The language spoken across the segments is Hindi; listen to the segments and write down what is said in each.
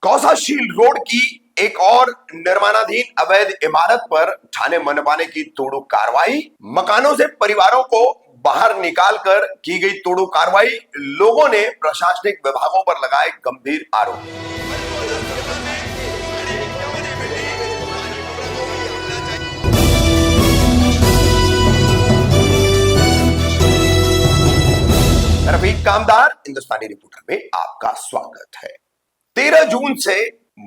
कौसाशील रोड की एक और निर्माणाधीन अवैध इमारत पर थाने मनपा ने की तोड़ू कार्रवाई। मकानों से परिवारों को बाहर निकालकर की गई तोड़ू कार्रवाई। लोगों ने प्रशासनिक विभागों पर लगाए गंभीर आरोप। रफीक कामदार हिंदुस्तानी रिपोर्टर में आपका स्वागत है। 13 जून से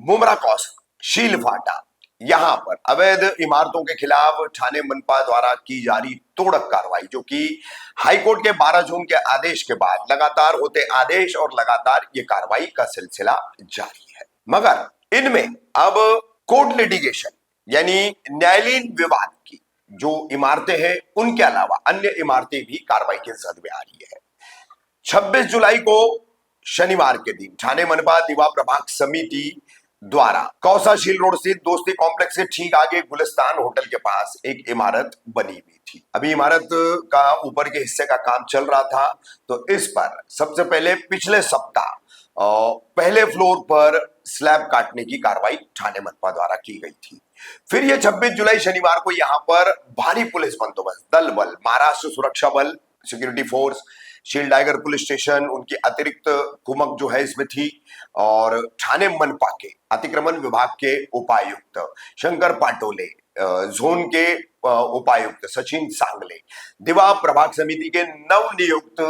मुमरा कौसाशील फाटा यहां पर अवैध इमारतों के खिलाफ थाने मनपा द्वारा की जा रही तोड़क कार्रवाई, जो कि हाईकोर्ट के 12 जून के आदेश के बाद लगातार होते आदेश और लगातार ये कार्रवाई का सिलसिला जारी है। मगर इनमें अब कोर्ट लिटिगेशन यानी न्यायालयीन विवाद की जो इमारतें हैं उनके अलावा अन्य इमारतें भी कार्रवाई के जद में आ रही है। 26 जुलाई को शनिवार के दिन थाने मनपा दिवा प्रभाग समिति द्वारा कौसाशील रोड स्थित दोस्ती कॉम्प्लेक्स के ठीक आगे गुलिस्तान होटल के पास एक इमारत बनी हुई थी। अभी इमारत का ऊपर के हिस्से का काम चल रहा था, तो इस पर सबसे पहले पिछले सप्ताह पहले फ्लोर पर स्लैब काटने की कार्रवाई थाने मनपा द्वारा की गई थी। फिर यह 26 जुलाई शनिवार को यहां पर भारी पुलिस बंदोबस्त, दल बल, महाराष्ट्र सुरक्षा बल, security force, shield tiger police station, उनकी अतिरिक्त कुमक जो है इसमें थी, और थाने मनपा के अतिक्रमण विभाग के उपायुक्त शंकर पाटोले, जोन के उपायुक्त सचिन सांगले, दिवा प्रभाग समिति के नवनियुक्त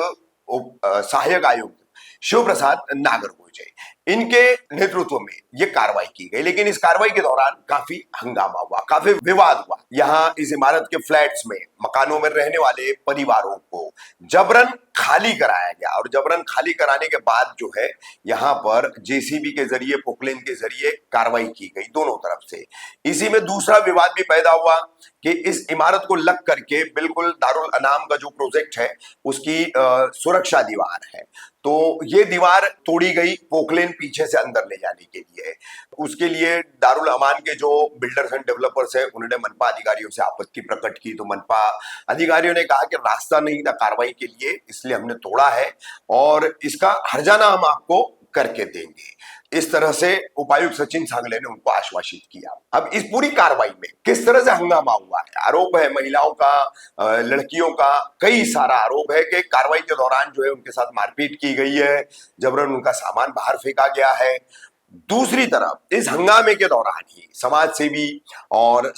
सहायक आयुक्त शिव प्रसाद नागरगोजे, इनके नेतृत्व में यह कार्रवाई की गई। लेकिन इस कार्रवाई के दौरान काफी हंगामा हुआ, काफी विवाद हुआ। यहाँ इस इमारत के फ्लैट्स में, मकानों में रहने वाले परिवारों को जबरन खाली कराया गया, और जबरन खाली कराने के बाद जो है यहाँ पर जेसीबी के जरिए, पोकलेन के जरिए कार्रवाई की गई दोनों तरफ से। इसी में दूसरा विवाद भी पैदा हुआ कि इस इमारत को लग करके बिल्कुल दारुल अनाम का जो प्रोजेक्ट है उसकी सुरक्षा दीवार है, तो ये दीवार तोड़ी गई पोकलेन पीछे से अंदर ले जाने के लिए। उसके लिए दारुल अमान के जो बिल्डर्स एंड डेवलपर्स है उन्होंने मनपा अधिकारियों से आपत्ति प्रकट की, तो मनपा अधिकारियों ने कहा कि रास्ता नहीं था कार्रवाई के लिए, इसलिए हमने तोड़ा है और इसका हर्जाना हम आपको करके देंगे। इस तरह से उपायुक्त सचिन सांगले ने उनको आश्वासित किया। अब इस पूरी कार्रवाई में किस तरह से हंगामा हुआ है, आरोप है महिलाओं का, लड़कियों का, कई सारा आरोप है कि कार्रवाई के दौरान जो है उनके साथ मारपीट की गई है, जबरन उनका सामान बाहर फेंका गया है। दूसरी तरफ इस हंगामे के दौरान ही समाज सेवी और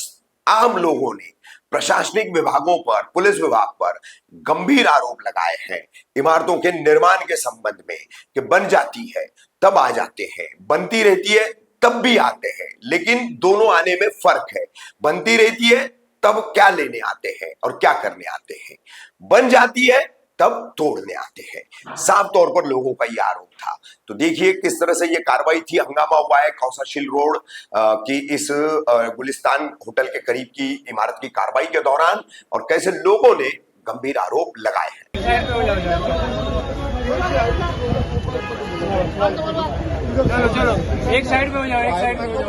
आम लोगों ने प्रशासनिक विभागों पर, पुलिस विभाग पर गंभीर आरोप लगाए हैं इमारतों के निर्माण के संबंध में कि बन जाती है तब आ जाते हैं, बनती रहती है तब भी आते हैं, लेकिन दोनों आने में फर्क है। बनती रहती है तब क्या लेने आते हैं और क्या करने आते हैं, बन जाती है तब तोड़ने आते हैं। साफ तौर पर लोगों का यह आरोप था। तो देखिए किस तरह से यह कार्रवाई थी, हंगामा हुआ है कौसाशील रोड की इस गुलिस्तान होटल के करीब की इमारत की कार्रवाई के दौरान, और कैसे लोगों ने गंभीर आरोप लगाए हैं। चलो एक साइड पे हो जाओ, एक साइड पे हो जाओ।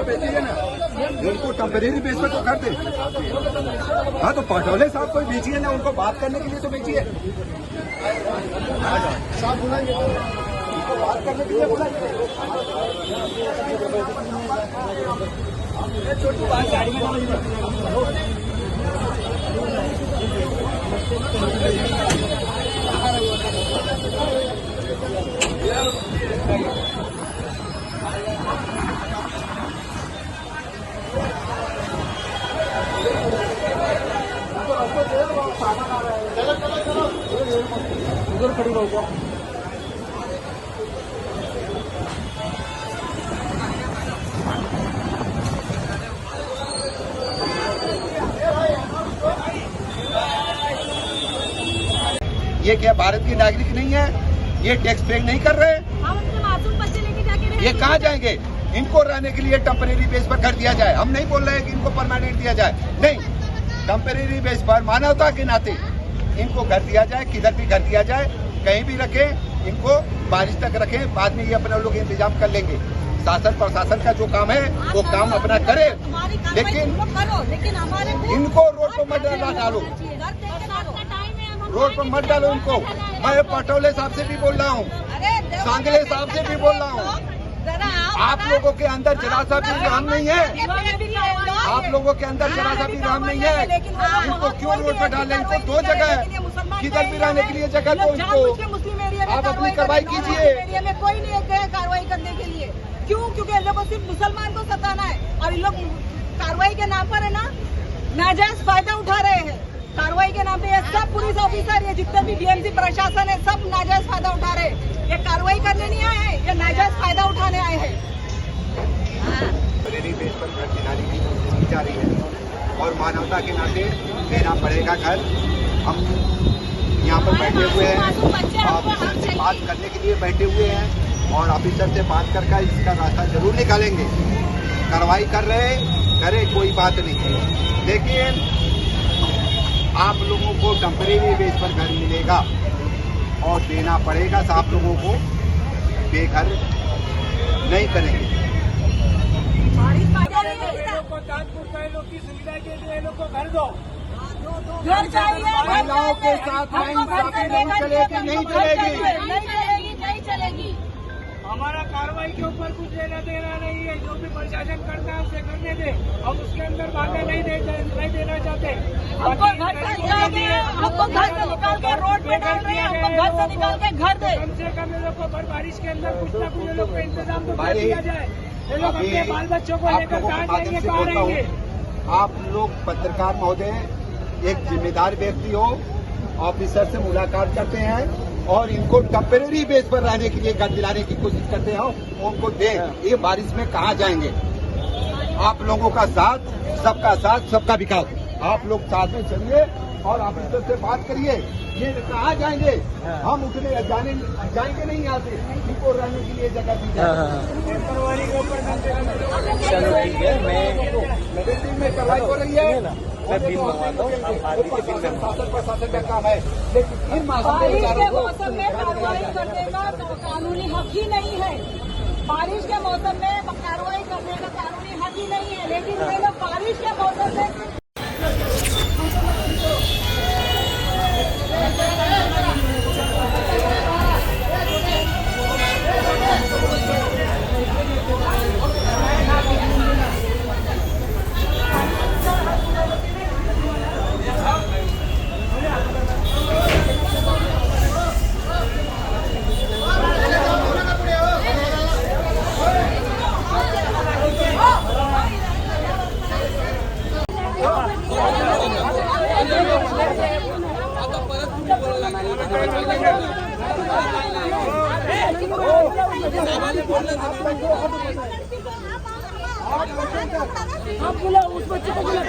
उनको टेम्परेरी बेस पे तो कर दे। हाँ तो पटोले साहब कोई बेचिए ना, उनको बात करने के लिए तो बेचिए। साहब बुलाइए, उनको बात करने के लिए बुलाइए। छोटी बात गाड़ी में उधर खड़ी रहो क्या? ये क्या भारत की नागरिक नहीं है? ये टैक्स पे नहीं कर रहे? हम अपने मासूम बच्चे लेके जाके ये कहाँ जाएंगे? इनको रहने के लिए टेम्परेरी बेस पर कर दिया जाए। हम नहीं बोल रहे हैं कि इनको परमानेंट दिया जाए, नहीं, टेम्परेरी बेस पर मानवता के नाते इनको घर दिया जाए, किधर भी घर दिया जाए, कहीं भी रखें, इनको बारिश तक रखें, बाद में ये अपने लोग इंतजाम कर लेंगे। शासन प्रशासन का जो काम है वो काम अपना करे, लेकिन इनको रोड पर मत डालो, रोड पर मत डालो इनको। मैं पटोले साहब से भी बोल रहा हूँ, सांगले साहब से भी बोल रहा हूँ, आप लोगों के अंदर जरा सा भी रहम नहीं है। आप लोगों के अंदर जरा सा भी रहम नहीं है। इनको क्यों रोड पर डाल रहे हैं? इनको 2 जगह है, किधर भी रहने के लिए जगह दो इनको। आप अपनी कार्रवाई कीजिए। एरिया में कोई नहीं है कार्रवाई करने के लिए। क्यों? क्योंकि इन लोगों को सिर्फ मुसलमान को सताना है और इन लोग कार्रवाई के नाम पर है ना नाजायज फायदा उठा रहे हैं। कार्रवाई के नाम पे ये सब पुलिस ऑफिसर, ये जितने भी बीएमसी प्रशासन है, सब नाजायज फायदा उठा रहे हैं। ये कार्रवाई करने नहीं आए हैं, ये नाजायज फायदा उठाने आए हैं। टेम्परेरी बेस पर घर दिलाने की कोशिश की जा रही है और मानवता के नाते देना पड़ेगा घर। हम यहाँ पर बैठे हुए हैं, ऑफिसर से बात करने के लिए बैठे हुए हैं और ऑफिसर से बात करके इसका रास्ता जरूर निकालेंगे। कार्रवाई कर रहे हैं, करे कोई बात नहीं, लेकिन आप लोगों को टेम्परेरी बेस पर घर मिलेगा और देना पड़ेगा। आप लोगों को बेघर नहीं करेंगे। लोग की सुविधा के लिए लोग को घर दो। घर चाहिए। महिलाओं के साथ नाइंसाफी नहीं चलेगी, नहीं चलेगी, नहीं चलेगी। हमारा कार्रवाई के ऊपर कुछ लेना देना नहीं है। जो भी प्रशासन करता है उसे करने दे। हम उसके अंदर भागने नहीं देना चाहते। हमको घर से निकाल के रोड पे डाल रहे हैं, हमको घर से निकाल के घर दे। कम से कम ये लोग को बारिश के अंदर कुछ ना कुछ लोग का इंतजाम तो कर दिया जाए। ये लोग अपने बाल बच्चों को लेकर कहाँ जाएंगे, कहाँ रहेंगे? आप लोग पत्रकार महोदय एक जिम्मेदार व्यक्ति हो, ऑफिसर से मुलाकात करते हैं और इनको टेम्परेरी बेस पर रहने के लिए घर दिलाने की कोशिश करते हो। उनको देख ये बारिश में कहाँ जाएंगे? आप लोगों का साथ, सबका विकास। आप लोग साथ में चलिए और ऑफिसर से बात करिए। ये कहाँ जाएंगे? हम उठने जाएंगे नहीं यहाँ से। इनको रहने के लिए जगह दी जाए। चलो ठीक है, में कार्रवाई हो रही है। मैं बिल मंगवाता हूँ। प्रशासन का काम है, लेकिन इन बारिश के मौसम में कार्रवाई करने का कानूनी हक ही नहीं है। बारिश के मौसम में कार्रवाई करने का कानूनी हक ही नहीं है, लेकिन ये लोग बारिश के मौसम में आप बोला उस बच्चे को बोला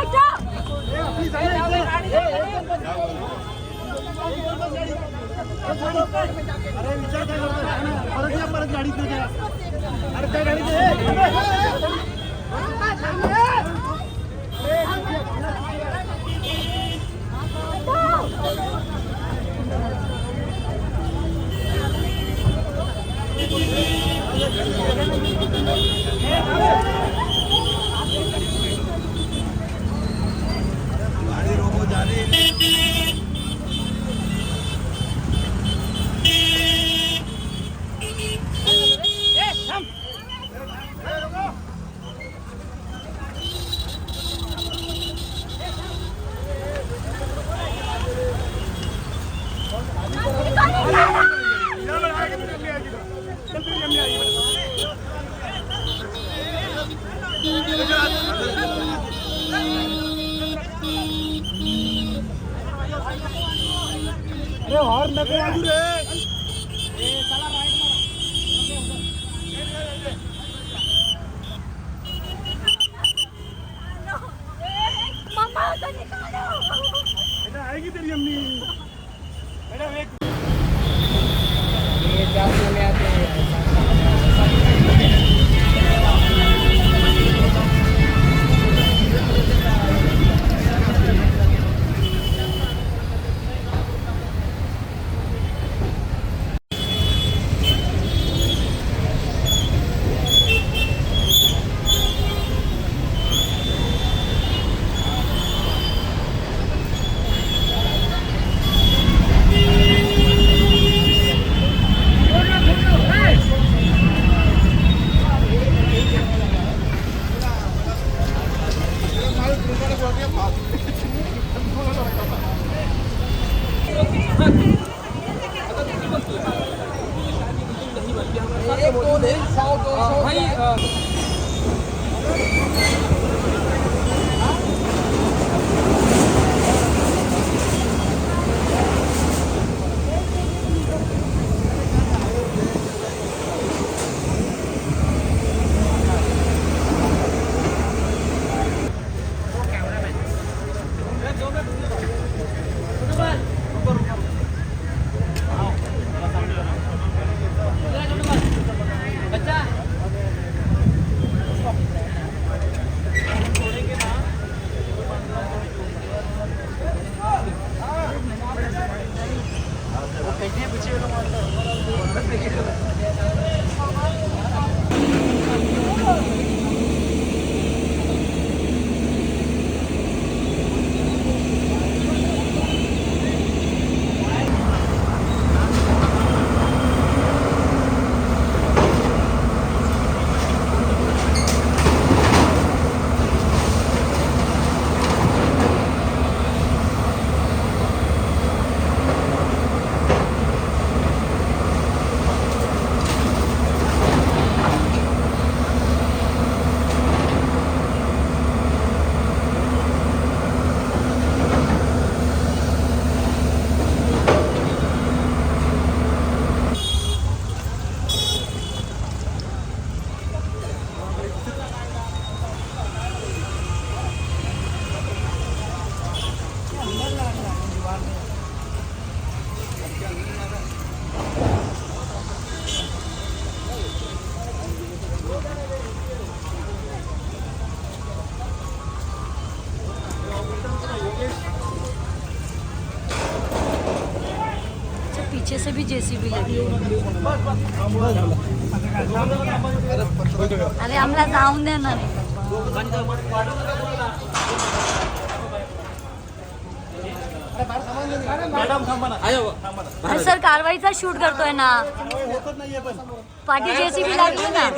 हटा अरे विचार काय करतोय परत गाडीत अरे त्या गाडीत गाड़ी रोको जाने अरे हॉर्न नको वाजू रे आएगी तेरी अम्मी मैडम एक ये जाने में आते हैं पीछे से भी जेसीबी लगी है। अरे आम्हाला जाऊन दे ना अरे सर कारवाईचा शूट करतोय ना पाठी जेसीबी लागली ना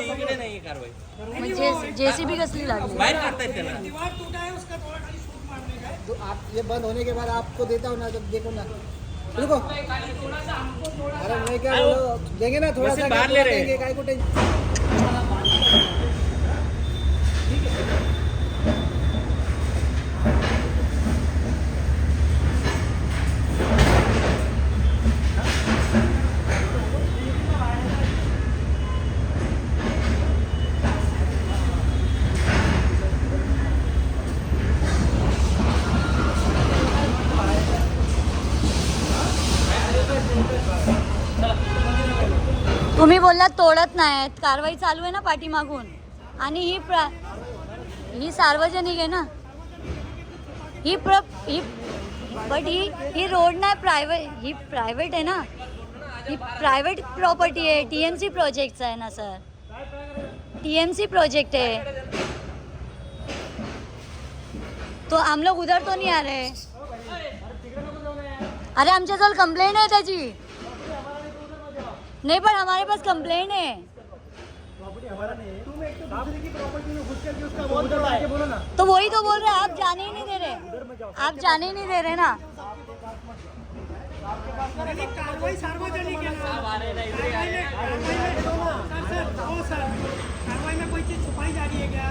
म्हणजे जेसीबी कसली लागली आप ये बंद होने के बाद आपको देता हूँ ना जब देखो ना रुको अरे मैं क्या बोलो देंगे ना थोड़ा सा बाहर ले रहे हैं को Gracias. तुम्ही बोललात तोडत नाहीत, कारवाई चालू आहे ना पाठीमागून. आणि ही सार्वजनिक आहे ना, ही बट ही रोड नाही, ही प्रायव्हेट आहे ना, ही प्रायव्हेट प्रॉपर्टी आहे. TMC प्रोजेक्टचा आहे ना सर, TMC प्रोजेक्ट है. तो हम लोग उधर तो नहीं आ रहे. अरे आमच्याजवळ कंप्लेंट आहे त्याची. नहीं पर हमारे पास कंप्लेंट है. तो वही तो बोल रहे हैं, आप जाने ही नहीं दे रहे, आप जाने ही नहीं दे रहे ना. कार्रवाई सार्वजनिक है ना। सर कार्रवाई में कोई चीज छुपाई जा रही है क्या?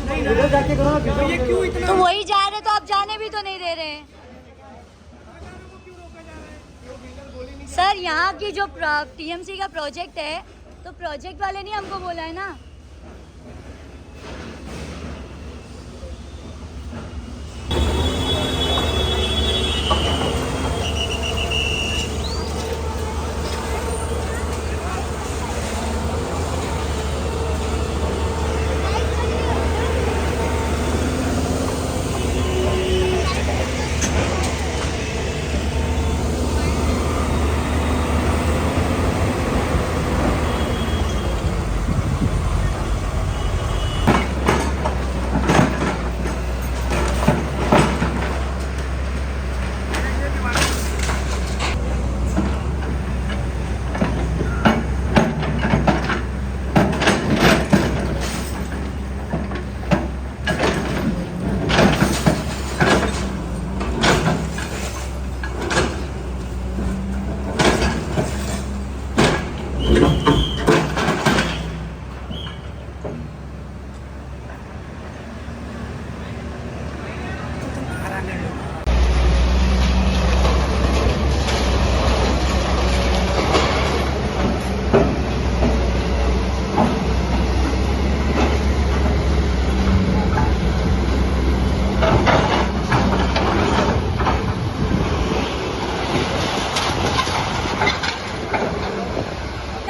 नहीं ना, तो ये क्यों इतना? तो वही जा रहे तो आप जाने भी तो नहीं दे रहे. सर यहाँ की जो TMC का प्रोजेक्ट है, तो प्रोजेक्ट वाले नहीं हमको बोला है ना.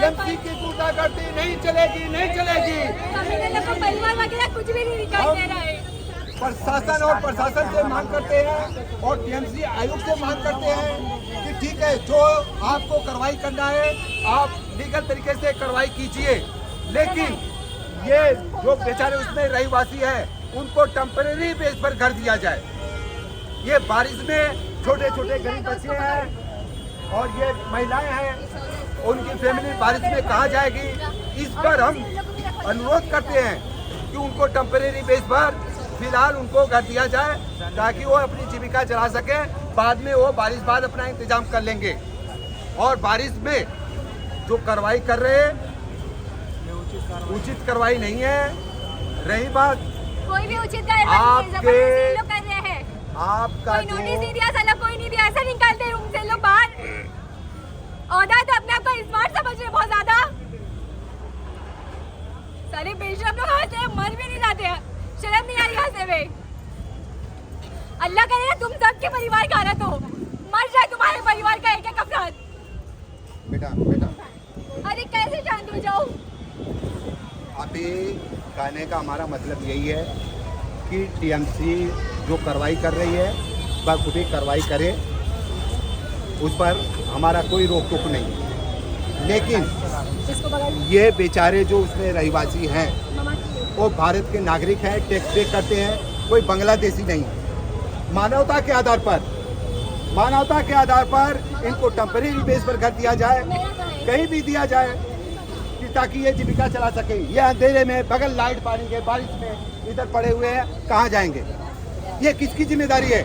TMC की गुंडागर्दी नहीं चलेगी, नहीं चलेगी. परिवार वगैरह कुछ भी नहीं दिखाई दे रहा है. प्रशासन और प्रशासन से मांग करते हैं और TMC आयुक्त से मांग करते हैं कि ठीक है, जो आपको कार्रवाई करना है आप लीगल तरीके से कार्रवाई कीजिए, लेकिन ये जो बेचारे उसमें रहवासी है उनको टेम्परेरी बेस पर घर दिया जाए. ये बारिश में छोटे छोटे गरीब बच्चे हैं और ये महिलाएं हैं, उनकी फैमिली बारिश में कहाँ जाएगी. इस पर हम अनुरोध करते हैं कि उनको टेम्परेरी बेस पर फिलहाल उनको घर दिया जाए ताकि वो अपनी जीविका चला सके. बाद में वो बारिश बाद अपना इंतजाम कर लेंगे. और बारिश में जो कार्रवाई कर रहे हैं उचित कार्रवाई नहीं है. रही बात कोई भी उचित आपके कर रहे हैं, आपका कोई नोटिस नहीं दिया, साला कोई नहीं दिया, ऐसे निकालते रूम से लोग बाहर. औदा तो अपने आप को स्मार्ट समझ रहे बहुत ज्यादा. सारे बेशरम लोग यहाँ से मर भी नहीं जाते हैं, शर्म नहीं आ रही यहाँ से वे. अल्लाह करे तुम सबके परिवार का हालत हो, मर जाए तुम्हारे परिवार का एक एक अफराद. बेटा बेटा अरे कैसे शांत हो जाओ. अभी कहने का हमारा मतलब यही है कि TMC जो कार्रवाई कर रही है वह खुद ही कार्रवाई करे, उस पर हमारा कोई रोक टोक नहीं. लेकिन ये बेचारे जो उसमें रहवासी हैं वो भारत के नागरिक हैं, टैक्स पे करते हैं, कोई बांग्लादेशी नहीं. मानवता के आधार पर इनको टेम्परेरी बेस पर घर दिया जाए, कहीं भी दिया जाए कि ताकि ये जीविका चला सके. ये अंधेरे में बगल लाइट पानी के बारिश में इधर पड़े हुए हैं, कहाँ जाएंगे. ये किसकी जिम्मेदारी है.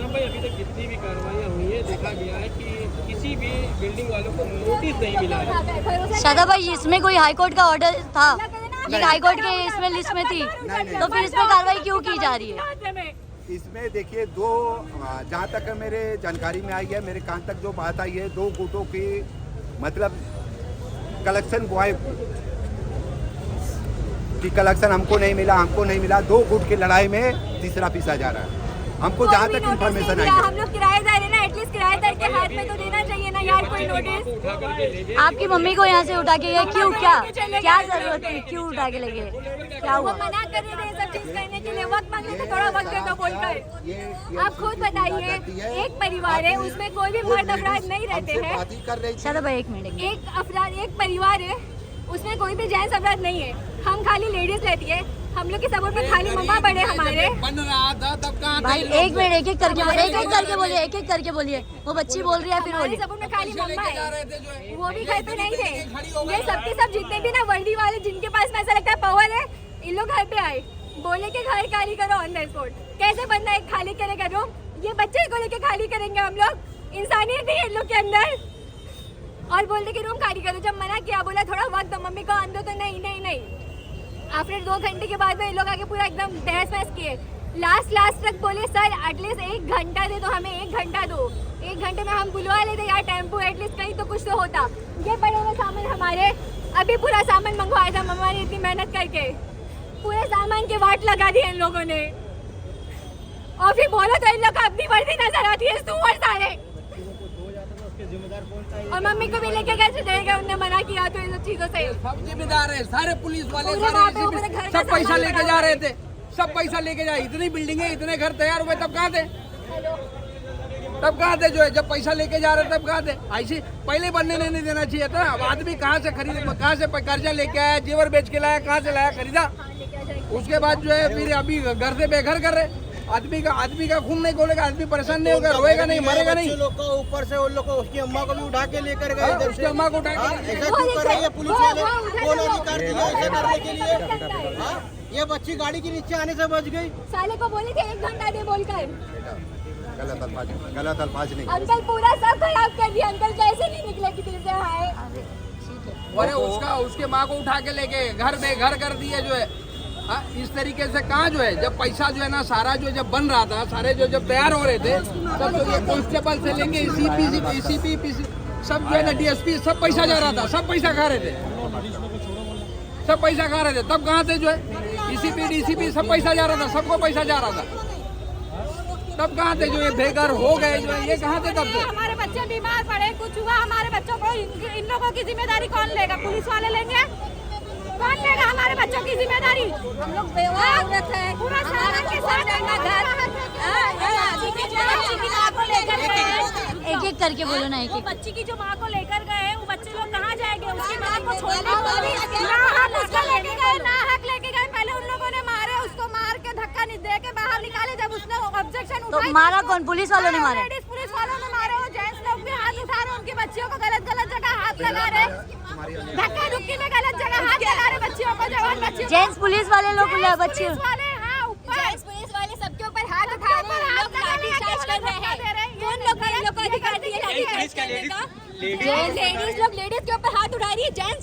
भाई अभी तक जितनी भी कार्रवाइयाँ हुई है देखा गया है कि किसी भी बिल्डिंग वालों को नोटिस नहीं मिला है. शादा भाई इसमें कोई हाई कोर्ट का ऑर्डर था, ये हाई कोर्ट के इसमें लिस्ट में थी, तो फिर इसमें कार्रवाई क्यों की जा रही है. इसमें देखिए दो, जहाँ तक मेरे जानकारी में आई है, मेरे कान तक जो बात आई है, 2 गुटों की मतलब कलेक्शन बॉय की कलेक्शन हमको नहीं मिला 2 गुट की लड़ाई में तीसरा पीसा जा रहा है. हमको जहाँ तक इन्फॉर्मेशन आई है। हम लोग किराएदार है ना, एटलीस्ट किराएदार के हाथ में तो देना चाहिए ना यार कोई नोटिस। आपकी मम्मी को यहाँ से उठा के गए क्यों? क्या जरूरत थी? क्यों उठा के ले गए? क्या हुआ? मना कर रहे थे ये सब चीज करने के लिए, वक्त मांगे थे, थोड़ा वक्त दे दो बोलकर। आप खुद बताइए, एक परिवार है उसमें कोई भी मर्द अपराध नहीं रहते हैं। चलो भाई एक मिनट, एक परिवार है उसमें कोई भी जेंट्स अपराध नहीं है। हम खाली लेडीज रहती है, हम लोग के सपोर्ट में खाली मम्मा बड़े हमारे। बन रहा था तब कहाँ भाई एक मिनट, एक एक करके बोलिए। वो बच्ची बोल रही है, फिर बोलिए। सपोर्ट में खाली मम्मा है, वो भी घर पे नहीं थे। ये सबके सब जितने भी ना वर्दी वाले जिनके पास में ऐसा लगता है पावर है, इन लोग घर पे आए, बोले कि घर खाली करो ऑन द स्पॉट। कैसे बंदा एक खाली करेगा रूम? ये बच्चे को लेके खाली करेंगे हम लोग? इंसानियत नहीं है इन लोग के अंदर। और बोलते कि रूम खाली करो। जब मना किया, बोला थोड़ा वक्त दो मम्मी को अंदर, तो नहीं। आफ्टर 2 घंटे के बाद में इन लोग आके पूरा एकदम बहस किए। लास्ट तक बोले सर एटलीस्ट 1 घंटा दे दो हमें, 1 घंटा दो। 1 घंटे में हम बुलवा लेते यार टेम्पो, एटलीस्ट कहीं तो कुछ तो होता। ये पड़े हुए सामान हमारे, अभी पूरा सामान मंगवाया था मम्मा ने इतनी मेहनत करके, पूरे सामान के वाट लगा दिए इन लोगों ने। और फिर बोलो तो इन लोग को अपनी वर्दी नजर आती है सुअर सारे। और मम्मी को भी लेके कैसे जाएगा? उन्होंने मना किया तो इन सब चीजों से। सब जिम्मेदार है, सारे पुलिस वाले सारे सब पैसा लेके जा रहे थे, सब पैसा लेके जा। इतनी बिल्डिंगें, इतने घर तैयार हुए, तब कहाँ थे? जो है जब पैसा लेके जा रहे तब कहाँ थे? ऐसी पहले बनने नहीं देना चाहिए था। अब आदमी कहाँ से कर्जा लेके आया, जेवर बेच के लाया, कहाँ से लाया, खरीदा। उसके बाद जो है फिर अभी घर से बेघर कर रहे। आदमी का खून नहीं खोलेगा, आदमी परेशान नहीं होगा, रोएगा नहीं, मरेगा नहीं। लोग को ऊपर से उन लोग को, उसकी अम्मा को भी उठा के लेकर गए। उसकी अम्मा को उठा के ऐसा क्यों कर रही है पुलिस वाले? कौन अधिकार दिया ऐसा करने के लिए? हाँ? ये बच्ची गाड़ी के नीचे आने से बच गई। साले को बोले थे 1 घंटा दे बोलकर। गलत अल्फाज नहीं। अंकल पूरा सब खराब कर दिया। अंकल कैसे नहीं निकले कितने से हाय? अरे उसके माँ को उठा के लेके घर में घर कर दिए जो है। इस तरीके से कहाँ जो है, जब पैसा जो है ना सारा जो जब बन रहा था, सारे जो जब तैयार हो रहे थे, तब तो ये कांस्टेबल से लेंगे एसीपी सब जो है ना डीएसपी, सब पैसा जा रहा था, सब पैसा खा रहे थे, तब कहाँ थे जो है एसीपी डीसीपी, सब पैसा जा रहा था, सबको पैसा जा रहा था। तब कहाँ थे जो ये बेघर हो गए जो है, ये कहाँ थे तब से? हमारे बच्चे बीमार पड़े, कुछ हुआ हमारे बच्चों को, इन लोगों की जिम्मेदारी कौन लेगा? पुलिस वाले लेंगे? कौन लेगा हमारे बच्चों की जिम्मेदारी? हम लोग बेवा औरत है, पूरा सामान के साथ घर एक करके बोलो ना। एक बच्ची की जो माँ को लेकर गए, वो बच्चे लोग कहाँ जाएंगे? उसकी माँ को छोड़ने को ना हक लेके गए। पहले उन लोगों ने मारे, उसको मार के धक्का दे के बाहर निकाले। जब उसने ऑब्जेक्शन उठाई, तो मारा कौन? पुलिस वालों ने मारा? पुलिस वालों ने मारे। वो जेंट्स लोग भी हाथ उठा रहे, उनकी बच्चियों को गलत जगह हाथ लगा रहे, धक्का धुक्की में गलत जगह हाथ लगा रहे बच्चियों को, जवान बच्चियों। जेंट्स पुलिस वाले लोग बच्चे वाले, हाँ ऊपर जेंट्स पुलिस वाले सबके ऊपर हाथ उठा रहे हैं, लोग लाठीचार्ज कर रहे हैं। कौन लोग को अधिकार दिए लाठीचार्ज करने का? लेडीज के ऊपर हाथ उठा रही है, जेंट्स